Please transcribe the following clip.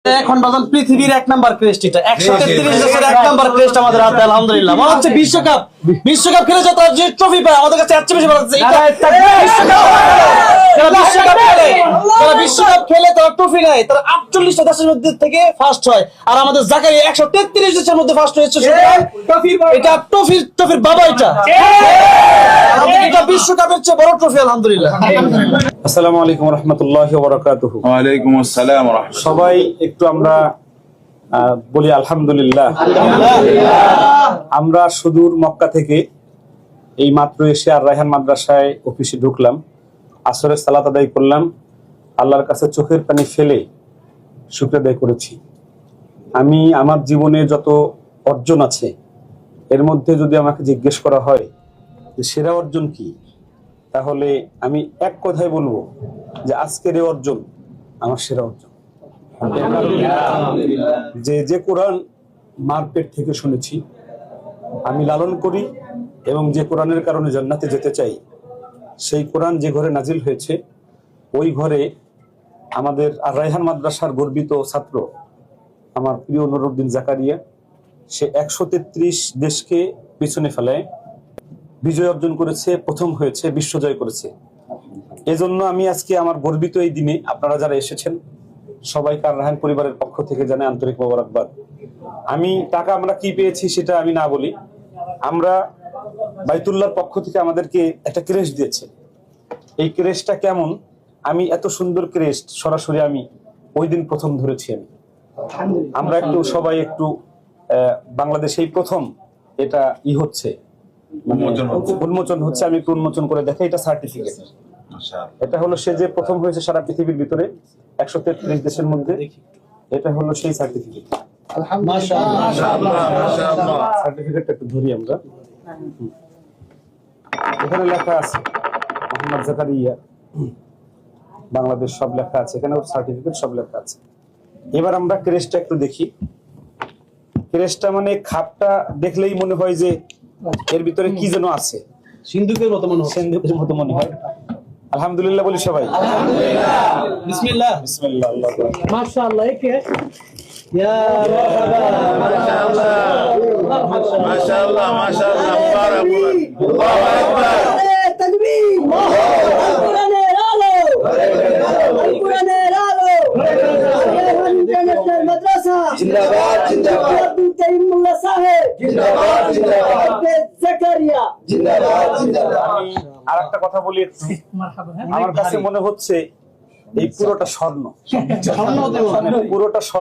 এখন বাজান পৃথিবীর 1 নাম্বার ক্রেস্ট, এটা 133 দেশের 1 নাম্বার ক্রেস্ট আমাদের হাতে আলহামদুলিল্লাহ। মনে হচ্ছে বিশ্বকাপ খেলে যত যে ট্রফি পায় আমাদের কাছে এত বেশি ভালো লাগছে। বিশ্বকাপ খেলে তারা ট্রফি নেয়, তারা 48টা দেশের মধ্যে থেকে ফার্স্ট হয়, আর আমাদের জাকারিয়া 133 দেশের মধ্যে ফার্স্ট হয়েছে। এটা ট্রফির বাবা, এটা বিশ্বকাপের চেয়ে বড় ট্রফি আলহামদুলিল্লাহ। আসসালামু আলাইকুম ওয়া রাহমাতুল্লাহি ওয়া বারাকাতুহু। ওয়া আলাইকুম আসসালাম ওয়া রাহমাতুল্লাহ। সবাই একটু আমরা বলি আলহামদুলিল্লাহ। আমরা সুদূর মক্কা থেকে এই মাত্র এসে আর রায়হান মাদ্রাসায় অফিসে ঢুকলাম, আসরের সালাত আদায় করলাম, আল্লাহর কাছে চোখের পানি ফেলে শুকর আদায় করেছি। আমি আমার জীবনে যত অর্জন আছে এর মধ্যে যদি আমাকে জিজ্ঞেস করা হয় যে সেরা অর্জন কি, তাহলে আমি এক কথাই বলবো যে আজকের এই অর্জন আমার সেরা অর্জন। যে কোরআন মার পেট থেকে শুনেছি, আমি লালন করি এবং যে কোরআনের কারণে জান্নাতে যেতে চাই, সেই কোরআন যে ঘরে নাজিল হয়েছে ওই ঘরে আমাদের আর রায়হান মাদ্রাসার গর্বিত ছাত্র আমার প্রিয় নুরউদ্দিন জাকারিয়া, সে 133 দেশকে পিছনে ফেলায় বিজয় অর্জন করেছে, প্রথম হয়েছে, বিশ্বজয় করেছে। এজন্য আমি আজকে আমার গর্বিত এই দিনে আপনারা যারা এসেছেন সবাইকে আর রায়হান পরিবারের পক্ষ থেকে জানাই আন্তরিক মোবারকবাদ। আমি টাকা আমরা কি পেয়েছি সেটা আমি না বলি, আমরা বাইতুল্লাহর পক্ষ থেকে আমাদেরকে একটা ক্রেস্ট দিয়েছে। এই ক্রেস্টটা কেমন, আমি এত সুন্দর ক্রেস্ট সরাসরি আমি ওই দিন প্রথম ধরেছি। আমরা একটু সবাই একটু বাংলাদেশেই প্রথম এটা হচ্ছে উন্মোচন হচ্ছে, আমি একটু উন্মোচন করে দেখাই। এটা সার্টিফিকেট, এটা হলো সে যে প্রথম হয়েছে সারা পৃথিবীর ভিতরে 133 দেশের মধ্যে, এটা হলো সেই সার্টিফিকেট। সার্টিফিকেটটা একটু ধরি আমরা, এখানে লেখা আছে মোহাম্মদ জাকারিয়া বাংলাদেশ সব লেখা আছে, এখানে সার্টিফিকেট সব লেখা আছে। এবার আমরা ক্রেস্টটা একটু দেখি। ক্রেস্টটা মানে খাপটা দেখলেই মনে হয় যে এর ভিতরে কি যেন আছে, সিন্ধুকের মতো মনে হয়, সিন্ধুকের মতো মনে হয়। আলহামদুলিল্লাহ বলি সবাই, আলহামদুলিল্লাহ, বিসমিল্লাহ, বিসমিল্লাহ, আল্লাহু আকবার, মাশাআল্লাহ। একে ইয়া মাশাআল্লাহ, মাশাআল্লাহ মাশাআল্লাহ, বারাকাল্লাহ, আল্লাহু আকবার, তাকবীর, কোরআনের আলো, কোরআনের আলো, ইন্টারন্যাশনাল মাদ্রাসা জিন্দাবাদ জিন্দাবাদ, আব্দুল কারীম মোল্লা সাহেব জিন্দাবাদ জিন্দাবাদ, জাকারিয়া জিন্দাবাদ জিন্দাবাদ। আমি আরেকটা কথা বলি একটু, আমার কাছে মনে হচ্ছে এই পুরোটা স্বর্ণ, পুরোটা